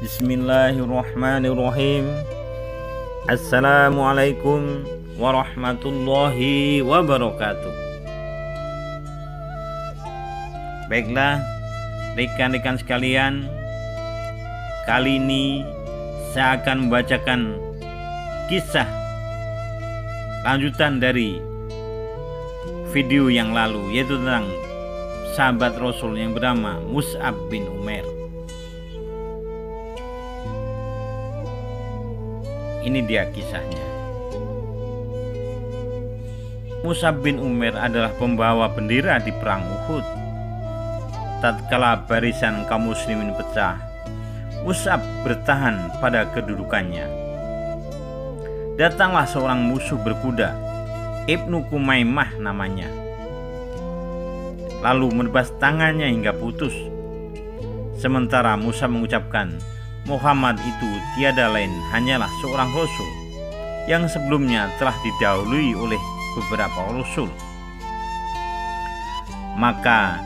Bismillahirrahmanirrahim. Assalamualaikum warahmatullahi wabarakatuh. Baiklah rekan-rekan sekalian, kali ini saya akan membacakan kisah lanjutan dari video yang lalu, yaitu tentang sahabat Rasul yang bernama Mus'ab bin Umair. Ini dia kisahnya. Mus'ab bin Umair adalah pembawa bendera di perang Uhud. Tatkala barisan kaum muslimin pecah, Mus'ab bertahan pada kedudukannya. Datanglah seorang musuh berkuda, Ibnu Kumaimah namanya, lalu menebas tangannya hingga putus. Sementara Mus'ab mengucapkan, Muhammad itu tiada lain hanyalah seorang rasul yang sebelumnya telah didahului oleh beberapa rasul. Maka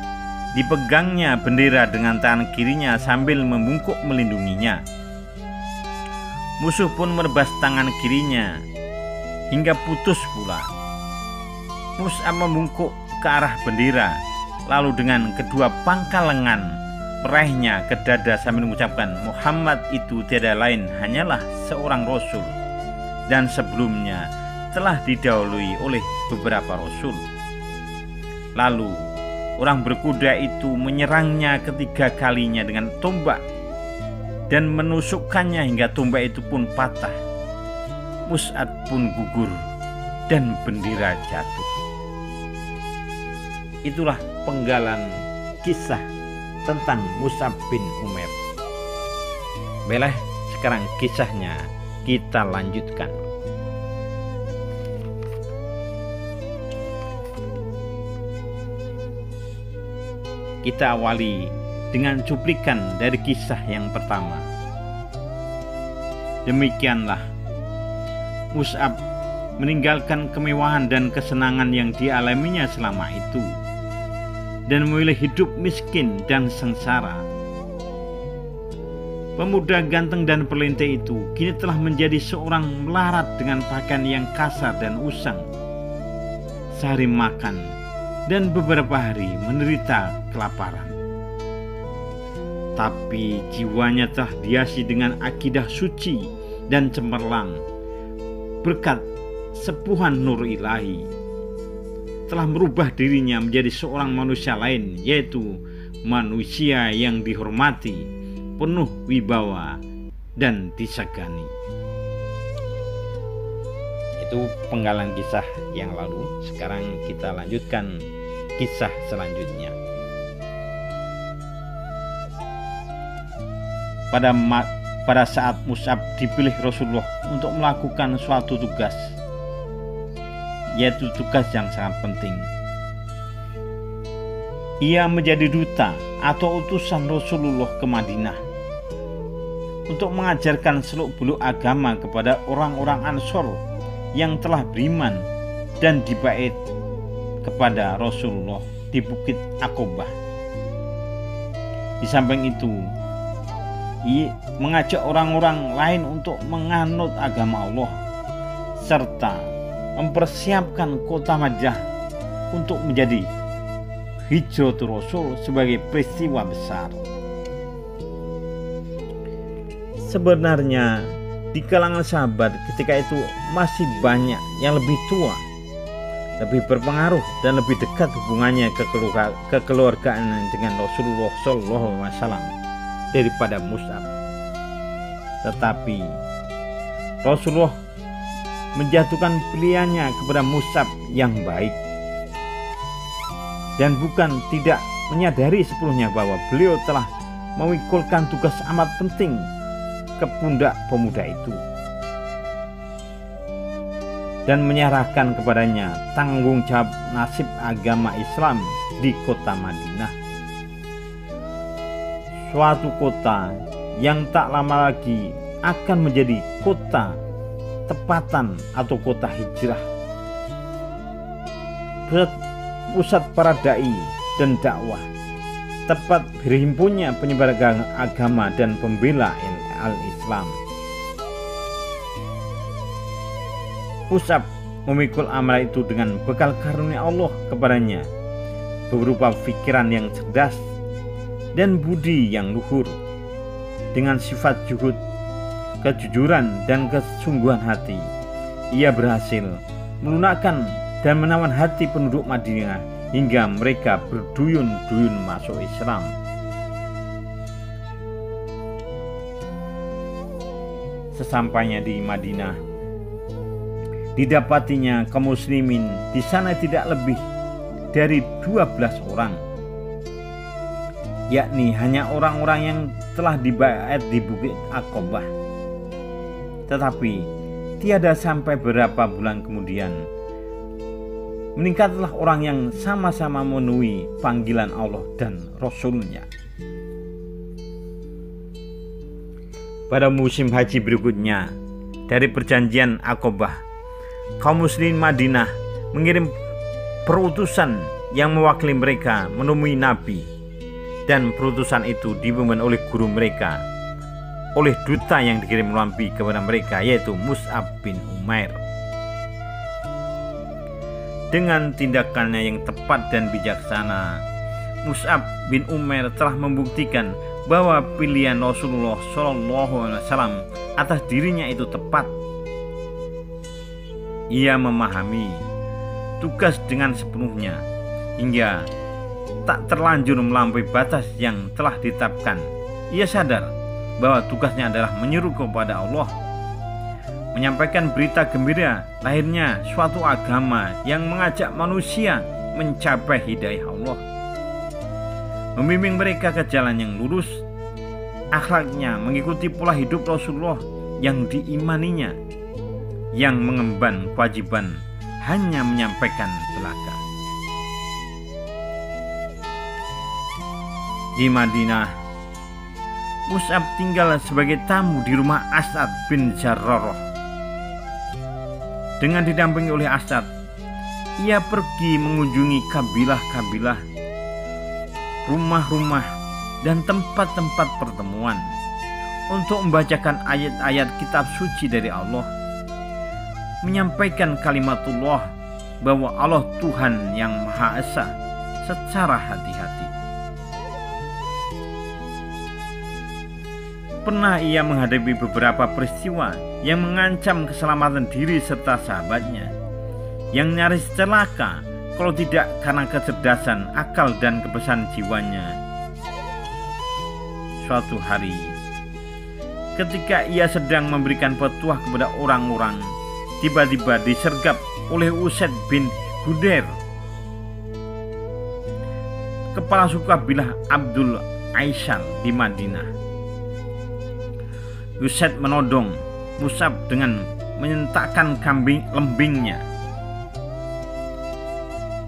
dipegangnya bendera dengan tangan kirinya sambil membungkuk melindunginya. Musuh pun menebas tangan kirinya hingga putus pula. Mus'ab membungkuk ke arah bendera, lalu dengan kedua pangkal lengan meraihnya ke dada sambil mengucapkan, Muhammad itu tiada lain hanyalah seorang rasul dan sebelumnya telah didahului oleh beberapa rasul. Lalu orang berkuda itu menyerangnya ketiga kalinya dengan tombak dan menusukkannya hingga tombak itu pun patah. Mus'ab pun gugur dan bendera jatuh. Itulah penggalan kisah tentang Mus'ab bin Umair. Baiklah, sekarang kisahnya kita lanjutkan. Kita awali dengan cuplikan dari kisah yang pertama. Demikianlah Mus'ab meninggalkan kemewahan dan kesenangan yang dialaminya selama itu dan memilih hidup miskin dan sengsara. Pemuda ganteng dan perlente itu kini telah menjadi seorang melarat dengan pakaian yang kasar dan usang. Sehari makan dan beberapa hari menderita kelaparan. Tapi jiwanya telah dihiasi dengan akidah suci dan cemerlang berkat sepuhan nur ilahi, telah merubah dirinya menjadi seorang manusia lain, yaitu manusia yang dihormati, penuh wibawa dan disegani. Itu penggalan kisah yang lalu. Sekarang kita lanjutkan kisah selanjutnya. Pada saat Mus'ab dipilih Rasulullah untuk melakukan suatu tugas, yaitu tugas yang sangat penting. Ia menjadi duta atau utusan Rasulullah ke Madinah untuk mengajarkan seluk-beluk agama kepada orang-orang Ansor yang telah beriman dan dibait kepada Rasulullah di Bukit Aqobah. Di samping itu, ia mengajak orang-orang lain untuk menganut agama Allah serta mempersiapkan kota Madinah untuk menjadi hijratul Rasul sebagai peristiwa besar. Sebenarnya di kalangan sahabat ketika itu masih banyak yang lebih tua, lebih berpengaruh dan lebih dekat hubungannya kekeluargaan dengan Rasulullah SAW daripada Mus'ab. Tetapi Rasulullah menjatuhkan pilihannya kepada Mus'ab yang baik dan bukan tidak menyadari sepenuhnya bahwa beliau telah mewikulkan tugas amat penting ke pundak pemuda itu dan menyerahkan kepadanya tanggung jawab nasib agama Islam di kota Madinah, suatu kota yang tak lama lagi akan menjadi kota tepatan atau kota hijrah, pusat para dai dan dakwah, tempat berhimpunnya penyebar agama dan pembela al-Islam. Mus'ab memikul amal itu dengan bekal karunia Allah kepadanya berupa pikiran yang cerdas dan budi yang luhur. Dengan sifat juhud, kejujuran dan kesungguhan hati, ia berhasil melunakkan dan menawan hati penduduk Madinah hingga mereka berduyun-duyun masuk Islam. Sesampainya di Madinah, didapatinya kaum muslimin di sana tidak lebih dari 12 orang, yakni hanya orang-orang yang telah dibaiat di Bukit Aqabah. Tetapi tiada sampai beberapa bulan kemudian, meningkatlah orang yang sama-sama memenuhi panggilan Allah dan Rasul-Nya. Pada musim haji berikutnya dari perjanjian Aqabah, kaum muslimin Madinah mengirim perutusan yang mewakili mereka menemui Nabi, dan perutusan itu dipimpin oleh guru mereka, oleh duta yang dikirim melampi kepada mereka, yaitu Mus'ab bin Umair. Dengan tindakannya yang tepat dan bijaksana, Mus'ab bin Umair telah membuktikan bahwa pilihan Rasulullah SAW atas dirinya itu tepat. Ia memahami tugas dengan sepenuhnya hingga tak terlanjur melampaui batas yang telah ditetapkan. Ia sadar bahwa tugasnya adalah menyeru kepada Allah, menyampaikan berita gembira lahirnya suatu agama yang mengajak manusia mencapai hidayah Allah, membimbing mereka ke jalan yang lurus, akhlaknya mengikuti pola hidup Rasulullah yang diimaninya, yang mengemban kewajiban hanya menyampaikan belaka. Di Madinah, Mus'ab tinggal sebagai tamu di rumah As'ad bin Jarrah. Dengan didampingi oleh As'ad, ia pergi mengunjungi kabilah-kabilah, rumah-rumah, dan tempat-tempat pertemuan untuk membacakan ayat-ayat kitab suci dari Allah, menyampaikan kalimatullah bahwa Allah Tuhan yang Maha Esa secara hati-hati. Pernah ia menghadapi beberapa peristiwa yang mengancam keselamatan diri serta sahabatnya, yang nyaris celaka kalau tidak karena kecerdasan akal dan kebesaran jiwanya. Suatu hari, ketika ia sedang memberikan petuah kepada orang-orang, tiba-tiba disergap oleh Usaid bin Hudair, kepala suku kabilah Abdul Aisyal di Madinah. Usaid menodong Mus'ab dengan menyentakkan lembingnya.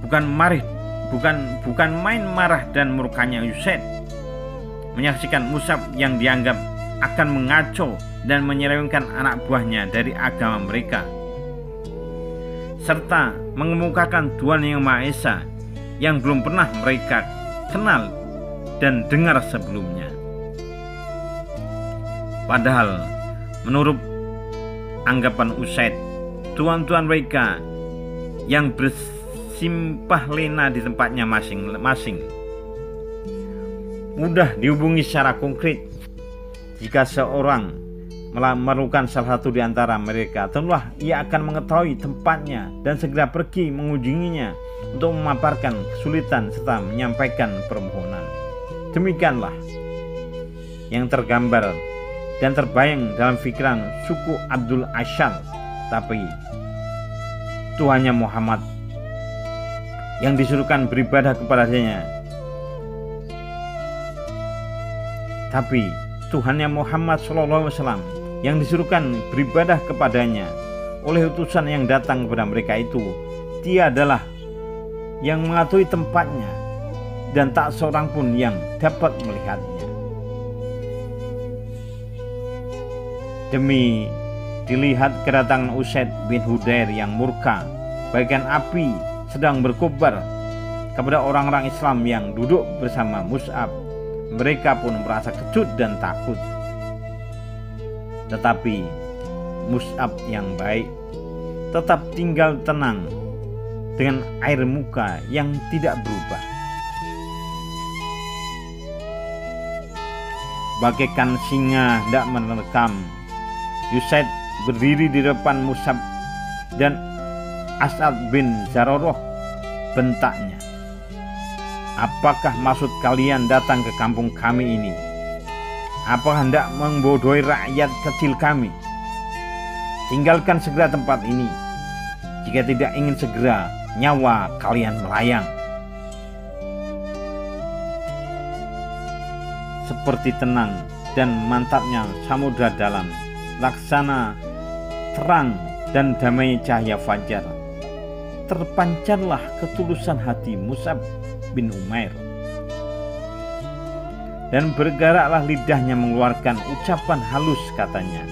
Bukan main marah dan murkanya Usaid menyaksikan Mus'ab yang dianggap akan mengaco dan menyelewengkan anak buahnya dari agama mereka, serta mengemukakan Tuhan yang Maha Esa yang belum pernah mereka kenal dan dengar sebelumnya. Padahal menurut anggapan Usaid, tuan-tuan mereka yang bersimpah lena di tempatnya masing-masing mudah dihubungi secara konkret. Jika seorang memerlukan salah satu di antara mereka, tentulah ia akan mengetahui tempatnya dan segera pergi mengunjunginya untuk memaparkan kesulitan serta menyampaikan permohonan. Demikianlah yang tergambar dan terbayang dalam pikiran suku Abdul Aisyal. Tapi Tuhannya Muhammad yang disuruhkan beribadah kepadanya, tapi Tuhannya Muhammad SAW yang disuruhkan beribadah kepadanya oleh utusan yang datang kepada mereka itu, dia adalah yang mengetahui tempatnya dan tak seorang pun yang dapat melihatnya. Demi dilihat kedatangan Usaid bin Hudair yang murka, bagaikan api sedang berkobar kepada orang-orang Islam yang duduk bersama Mus'ab, mereka pun merasa kejut dan takut. Tetapi Mus'ab yang baik tetap tinggal tenang dengan air muka yang tidak berubah. Bagaikan singa hendak menerkam, Usaid berdiri di depan Mus'ab dan As'ad bin Zararah bentaknya, "Apakah maksud kalian datang ke kampung kami ini? Apakah hendak membodohi rakyat kecil kami? Tinggalkan segera tempat ini, jika tidak ingin segera nyawa kalian melayang." Seperti tenang dan mantapnya samudra dalam, laksana terang dan damai cahaya fajar, terpancarlah ketulusan hati Mus'ab bin Umair, dan bergeraklah lidahnya mengeluarkan ucapan halus. Katanya,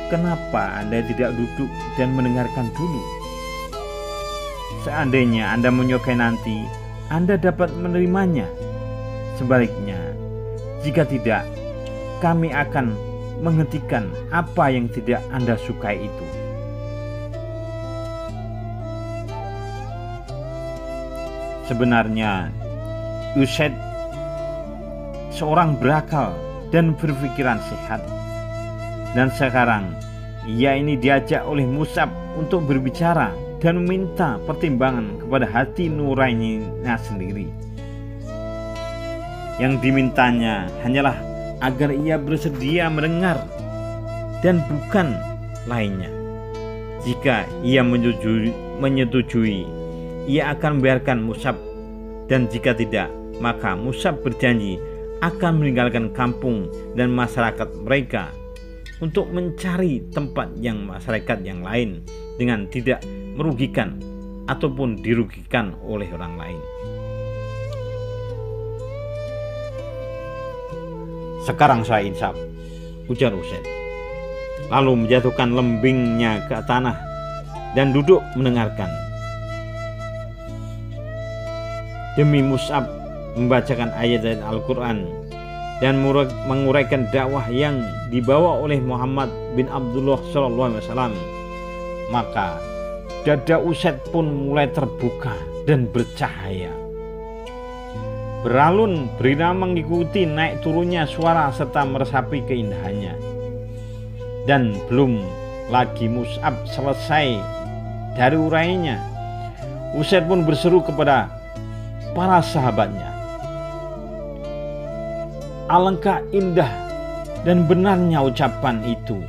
"Kenapa Anda tidak duduk dan mendengarkan dulu? Seandainya Anda menyukai nanti, Anda dapat menerimanya. Sebaliknya, jika tidak, kami akan menghentikan apa yang tidak Anda sukai itu." Sebenarnya Usaid seorang berakal dan berpikiran sehat, dan sekarang ia ini diajak oleh Mus'ab untuk berbicara dan meminta pertimbangan kepada hati nuraninya sendiri. Yang dimintanya hanyalah agar ia bersedia mendengar dan bukan lainnya. Jika ia menyetujui, ia akan membiarkan Mus'ab, dan jika tidak, maka Mus'ab berjanji akan meninggalkan kampung dan masyarakat mereka untuk mencari tempat yang masyarakat yang lain dengan tidak merugikan ataupun dirugikan oleh orang lain. "Sekarang saya insaf," ujar Usaid, lalu menjatuhkan lembingnya ke tanah dan duduk mendengarkan. Demi Mus'ab membacakan ayat-ayat Al-Quran dan menguraikan dakwah yang dibawa oleh Muhammad bin Abdullah SAW, maka dada Usaid pun mulai terbuka dan bercahaya. Beralun berirama mengikuti naik turunnya suara serta meresapi keindahannya. Dan belum lagi Mus'ab selesai dari urainya, Usaid pun berseru kepada para sahabatnya, "Alangkah indah dan benarnya ucapan itu,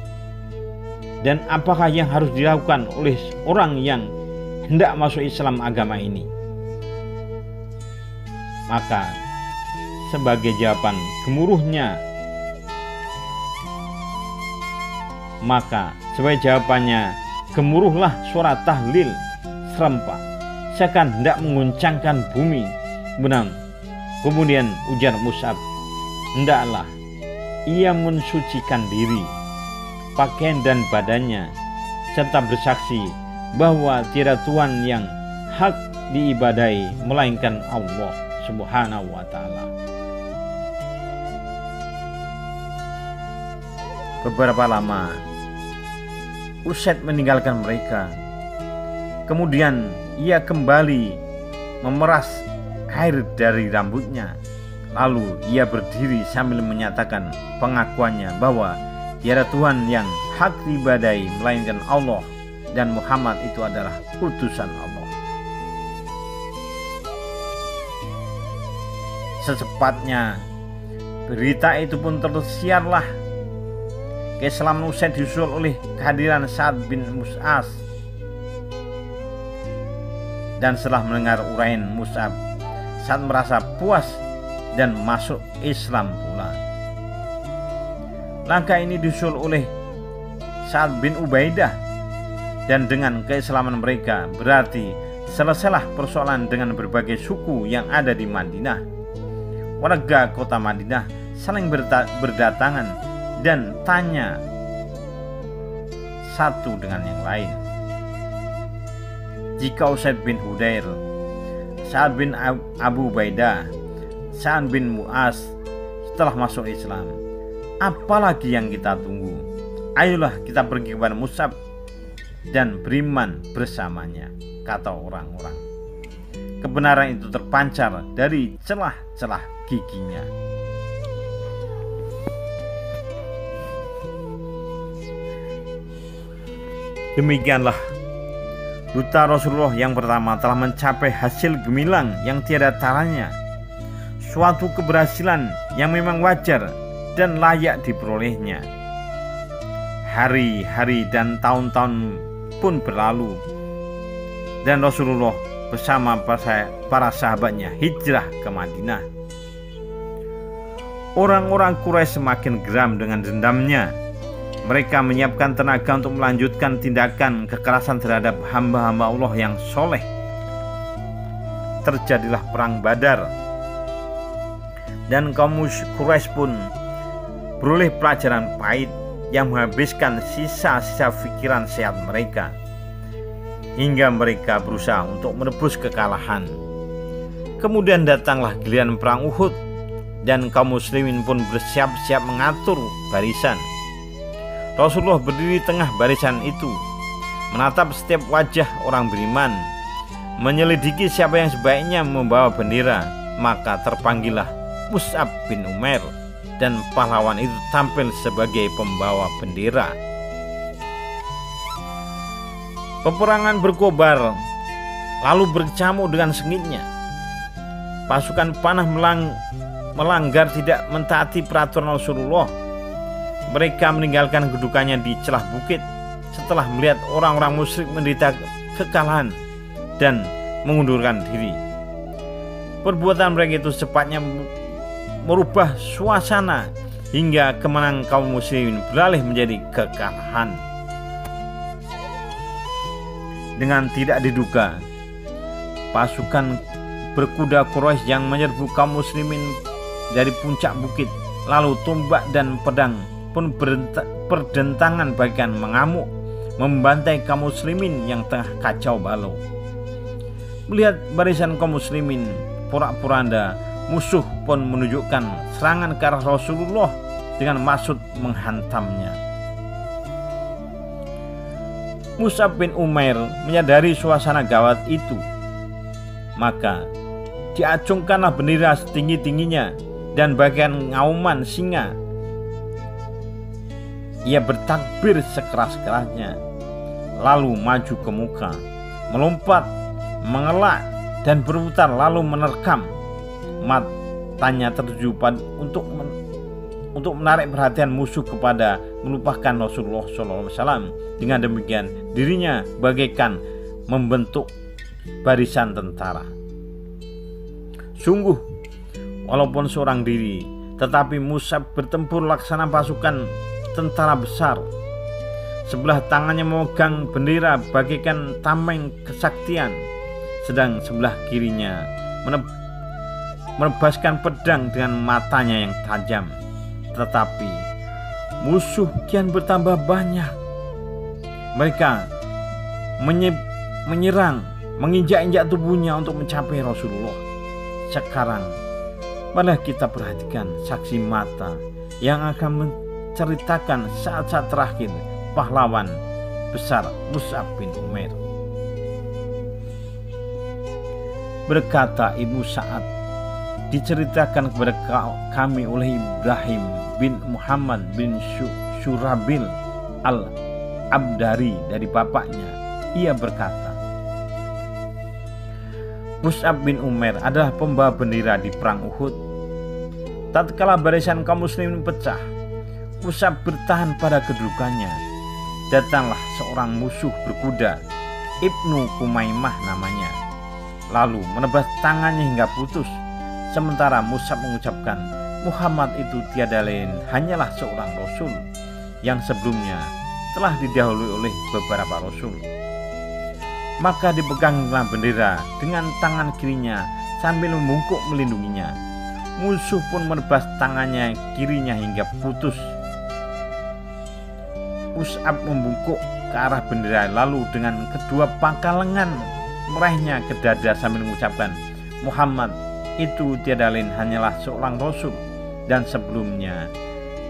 dan apakah yang harus dilakukan oleh orang yang hendak masuk Islam agama ini?" Maka sebagai jawaban jawabannya gemuruhlah suara tahlil serempak seakan hendak menguncangkan bumi. Kemudian ujar Mus'ab, "Hendaklah ia mensucikan diri, pakaian dan badannya, serta bersaksi bahwa tiada Tuhan yang hak diibadai melainkan Allah Subhanahu wa ta'ala." Beberapa lama Usaid meninggalkan mereka. Kemudian ia kembali memeras air dari rambutnya. Lalu ia berdiri sambil menyatakan pengakuannya bahwa tiada Tuhan yang hak diibadai melainkan Allah, dan Muhammad itu adalah utusan Allah. Secepatnya berita itu pun tersiarlah. Keislaman Usaid disusul oleh kehadiran Sa'ad bin Mus'az. Dan setelah mendengar uraian Mus'ab, Sa'ad merasa puas dan masuk Islam pula. Langkah ini disusul oleh Sa'ad bin Ubaidah, dan dengan keislaman mereka berarti selesailah persoalan dengan berbagai suku yang ada di Madinah. Warga kota Madinah saling berdatangan dan tanya satu dengan yang lain. Jika Usaid bin Hudair, Sa'ad bin Abu Ubaidah, Sa'ad bin Mu'az telah masuk Islam, apalagi yang kita tunggu? Ayolah kita pergi kepada Mus'ab dan beriman bersamanya, kata orang-orang. Kebenaran itu terpancar dari celah-celah giginya. Demikianlah duta Rasulullah yang pertama telah mencapai hasil gemilang yang tiada taranya, suatu keberhasilan yang memang wajar dan layak diperolehnya. Hari-hari dan tahun-tahun pun berlalu dan Rasulullah bersama para sahabatnya hijrah ke Madinah. Orang-orang Quraisy semakin geram dengan dendamnya. Mereka menyiapkan tenaga untuk melanjutkan tindakan kekerasan terhadap hamba-hamba Allah yang soleh. Terjadilah perang Badar, dan kaum Quraisy pun beroleh pelajaran pahit yang menghabiskan sisa-sisa pikiran sehat mereka, hingga mereka berusaha untuk menebus kekalahan. Kemudian datanglah giliran perang Uhud, dan kaum muslimin pun bersiap-siap mengatur barisan. Rasulullah berdiri di tengah barisan itu, menatap setiap wajah orang beriman, menyelidiki siapa yang sebaiknya membawa bendera. Maka terpanggillah Mus'ab bin Umair, dan pahlawan itu tampil sebagai pembawa bendera. Peperangan berkobar, lalu berkecamuk dengan sengitnya. Pasukan panah melanggar tidak mentaati peraturan Rasulullah. Mereka meninggalkan kedudukannya di celah bukit setelah melihat orang-orang musyrik menderita kekalahan dan mengundurkan diri. Perbuatan mereka itu secepatnya merubah suasana hingga kemenangan kaum muslimin beralih menjadi kekalahan. Dengan tidak diduga, pasukan berkuda Quraisy yang menyerbu kaum muslimin dari puncak bukit, lalu tombak dan pedang pun berdentangan bagaikan mengamuk, membantai kaum muslimin yang tengah kacau balau. Melihat barisan kaum muslimin porak-poranda, musuh pun menunjukkan serangan ke arah Rasulullah dengan maksud menghantamnya. Mus'ab bin Umair menyadari suasana gawat itu, maka diacungkanlah bendera setinggi-tingginya dan bagian ngauman singa. Ia bertakbir sekeras-kerasnya, lalu maju ke muka, melompat, mengelak, dan berputar lalu menerkam. Matanya tertuju untuk menarik perhatian musuh kepada melupakan Rasulullah SAW. Dengan demikian dirinya bagaikan membentuk barisan tentara. Sungguh, walaupun seorang diri, tetapi Mus'ab bertempur laksana pasukan tentara besar. Sebelah tangannya memegang bendera bagaikan tameng kesaktian, sedang sebelah kirinya menebaskan pedang dengan matanya yang tajam. Tetapi musuh kian bertambah banyak. Mereka menyerang, menginjak-injak tubuhnya untuk mencapai Rasulullah. Sekarang marilah kita perhatikan saksi mata yang akan menceritakan saat-saat terakhir pahlawan besar Mus'ab bin Umair. Berkata Ibnu Sa'ad, diceritakan kepada kami oleh Ibrahim bin Muhammad bin Syurabil al-Abdari dari bapaknya. Ia berkata, Mus'ab bin Umair adalah pembawa bendera di perang Uhud. Tatkala barisan kaum muslimin pecah, Mus'ab bertahan pada kedudukannya. Datanglah seorang musuh berkuda, Ibnu Kumaimah namanya, lalu menebas tangannya hingga putus. Sementara Mus'ab mengucapkan, Muhammad itu tiada lain hanyalah seorang rasul yang sebelumnya telah didahului oleh beberapa rasul. Maka dipeganglah bendera dengan tangan kirinya sambil membungkuk melindunginya. Musuh pun menebas tangannya kirinya hingga putus. Mus'ab membungkuk ke arah bendera, lalu dengan kedua pangkal lengan meraihnya ke dada sambil mengucapkan, Muhammad itu tiada lain hanyalah seorang rasul dan sebelumnya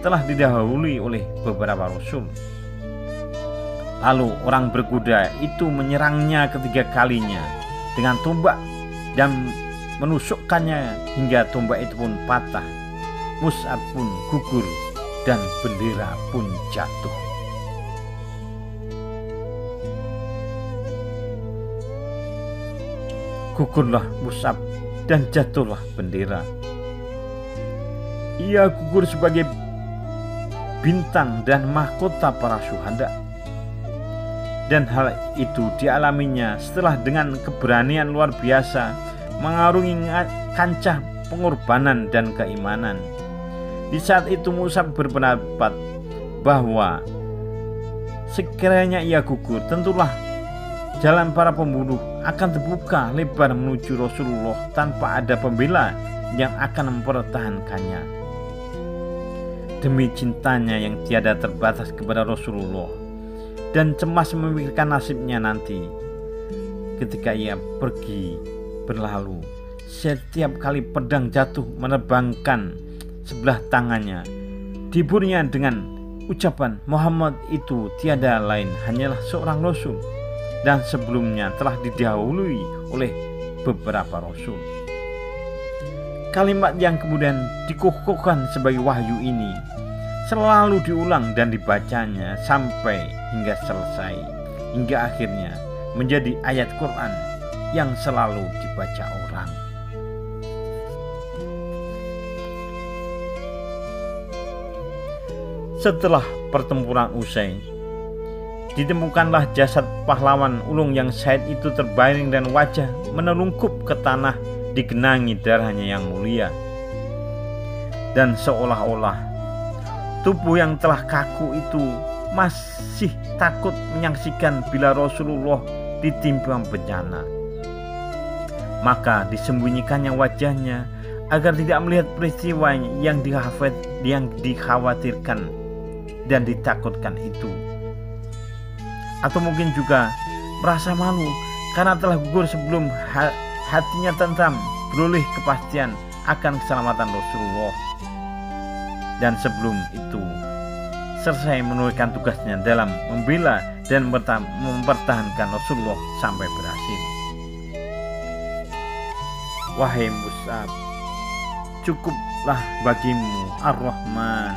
telah didahului oleh beberapa rasul. Lalu orang berkuda itu menyerangnya ketiga kalinya dengan tombak dan menusukkannya hingga tombak itu pun patah. Mus'ab pun gugur dan bendera pun jatuh. Gugurlah Mus'ab dan jatuhlah bendera. Ia gugur sebagai bintang dan mahkota para syuhada. Dan hal itu dialaminya setelah dengan keberanian luar biasa mengarungi kancah pengorbanan dan keimanan. Di saat itu Mus'ab berpendapat bahwa sekiranya ia gugur, tentulah jalan para pembunuh akan terbuka lebar menuju Rasulullah tanpa ada pembela yang akan mempertahankannya. Demi cintanya yang tiada terbatas kepada Rasulullah dan cemas memikirkan nasibnya nanti ketika ia pergi berlalu, setiap kali pedang jatuh menerbangkan sebelah tangannya, dihiburnya dengan ucapan Muhammad itu tiada lain hanyalah seorang rasul dan sebelumnya telah didahului oleh beberapa rasul. Kalimat yang kemudian dikukuhkan sebagai wahyu ini selalu diulang dan dibacanya sampai hingga selesai, hingga akhirnya menjadi ayat Quran yang selalu dibaca orang. Setelah pertempuran usai, ditemukanlah jasad pahlawan ulung yang syahid itu terbaring dan wajah menelungkup ke tanah digenangi darahnya yang mulia. Dan seolah-olah tubuh yang telah kaku itu masih takut menyaksikan bila Rasulullah ditimpa bencana. Maka disembunyikannya wajahnya agar tidak melihat peristiwa yang dikhawatirkan dan ditakutkan itu. Atau mungkin juga merasa malu karena telah gugur sebelum hatinya tentram beroleh kepastian akan keselamatan Rasulullah. Dan sebelum itu selesai menunaikan tugasnya dalam membela dan mempertahankan Rasulullah sampai berhasil. Wahai Mus'ab, cukuplah bagimu Ar-Rahman,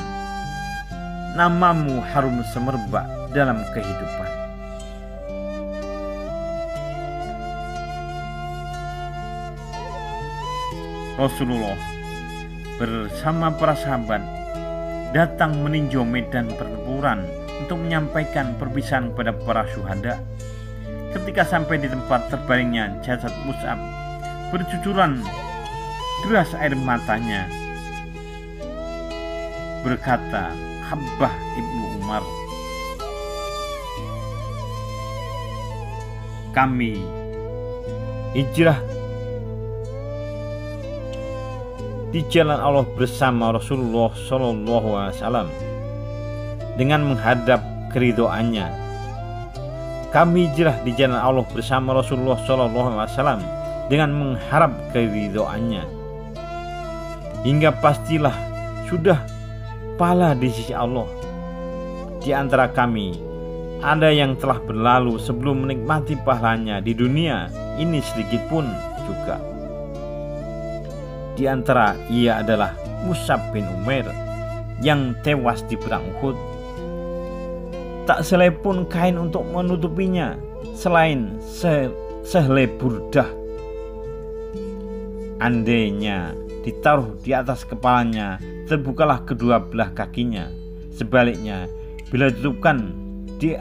namamu harum semerbak dalam kehidupan. Rasulullah bersama para sahabat datang meninjau medan pertempuran untuk menyampaikan perpisahan kepada para syuhada. Ketika sampai di tempat terbaringnya jasad Mus'ab, bercucuran deras air matanya. Berkata Habbah ibnu Umar, kami hijrah di jalan Allah bersama Rasulullah SAW dengan menghadap keridhoannya. Kami hijrah di jalan Allah bersama Rasulullah SAW dengan mengharap keridhoannya. Hingga pastilah sudah pahala di sisi Allah. Di antara kami ada yang telah berlalu sebelum menikmati pahalanya di dunia ini sedikit pun juga. Di antara ia adalah Mus'ab bin Umair yang tewas di perang Uhud. Tak selai pun kain untuk menutupinya selain sehelai burdah. Andainya ditaruh di atas kepalanya, terbukalah kedua belah kakinya. Sebaliknya, bila ditutupkan di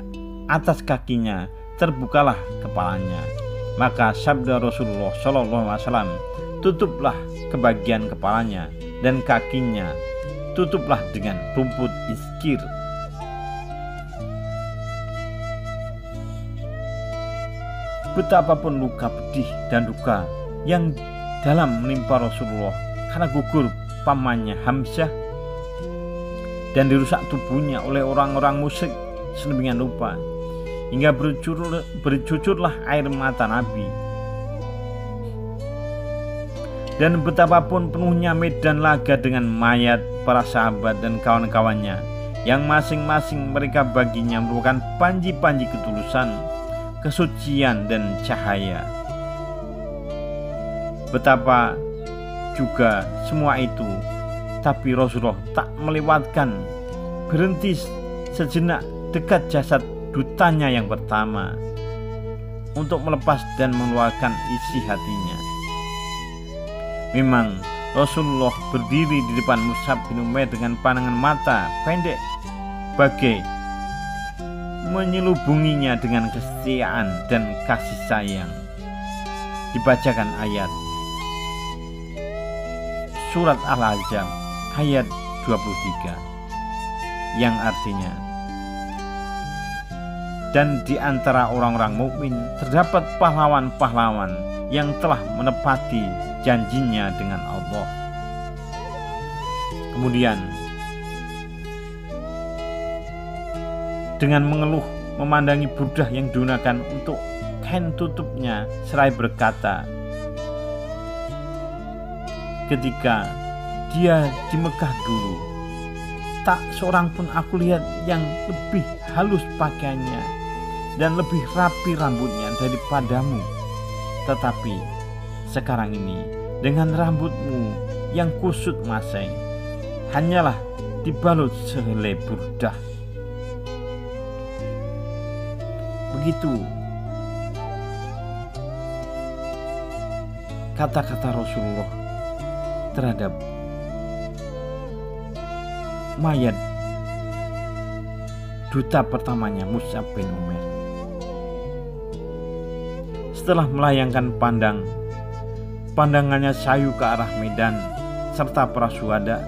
atas kakinya, terbukalah kepalanya. Maka sabda Rasulullah SAW, tutuplah kebagian kepalanya dan kakinya, tutuplah dengan rumput iskir. Betapapun luka pedih dan duka yang dalam menimpa Rasulullah karena gugur pamannya Hamzah dan dirusak tubuhnya oleh orang-orang musyrik sedemikian rupa hingga bercucurlah air mata Nabi. Dan betapapun penuhnya medan laga dengan mayat para sahabat dan kawan-kawannya, yang masing-masing mereka baginya merupakan panji-panji ketulusan, kesucian dan cahaya. Betapa juga semua itu, tapi Rasulullah tak melewatkan, berhenti sejenak dekat jasad dutanya yang pertama untuk melepas dan mengeluarkan isi hatinya. Memang Rasulullah berdiri di depan Mus'ab bin Umair dengan pandangan mata pendek, bagai menyelubunginya dengan kesetiaan dan kasih sayang. Dibacakan ayat surat Al-Ahzab ayat 23 yang artinya, dan di antara orang-orang mukmin terdapat pahlawan-pahlawan yang telah menepati janjinya dengan Allah. Kemudian dengan mengeluh memandangi burdah yang digunakan untuk kain tutupnya, seraya berkata, ketika dia di Mekah dulu, tak seorang pun aku lihat yang lebih halus pakaiannya dan lebih rapi rambutnya daripadamu. Tetapi sekarang ini dengan rambutmu yang kusut masai, hanyalah dibalut sehelai burdah. Begitu kata-kata Rasulullah terhadap mayat duta pertamanya Mus'ab bin Umair. Setelah melayangkan pandangannya sayu ke arah medan serta para syuhada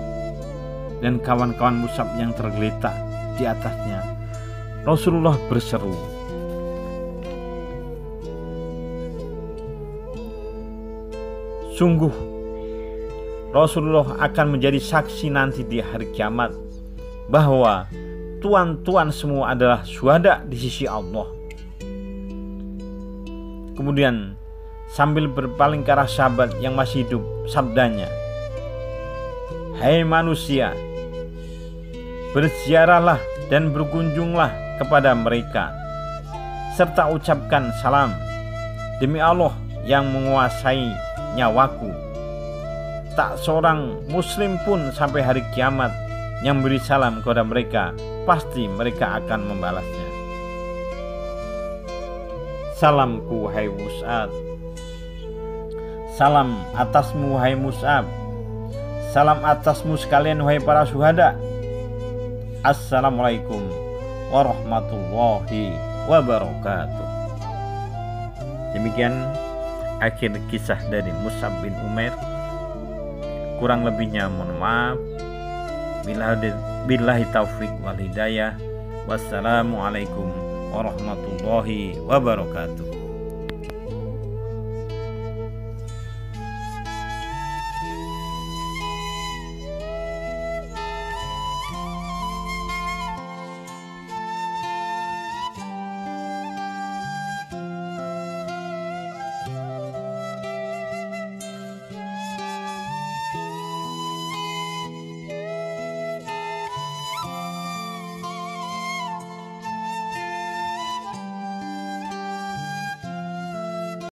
dan kawan-kawan Mus'ab yang tergeletak di atasnya, Rasulullah berseru, sungguh Rasulullah akan menjadi saksi nanti di hari kiamat bahwa tuan-tuan semua adalah syuhada di sisi Allah. Kemudian sambil berpaling ke arah sahabat yang masih hidup, sabdanya, hai manusia, berziarahlah dan berkunjunglah kepada mereka, serta ucapkan salam. Demi Allah yang menguasai nyawaku, tak seorang muslim pun sampai hari kiamat yang beri salam kepada mereka, pasti mereka akan membalasnya. Salamku hai Mus'ab, salam atasmu hai Mus'ab, salam atasmu sekalian wahai para syuhada. Assalamualaikum warahmatullahi wabarakatuh. Demikian akhir kisah dari Mus'ab bin Umair. Kurang lebihnya mohon maaf. Billahi taufik wal hidayah. Wassalamualaikum warahmatullahi wabarakatuh.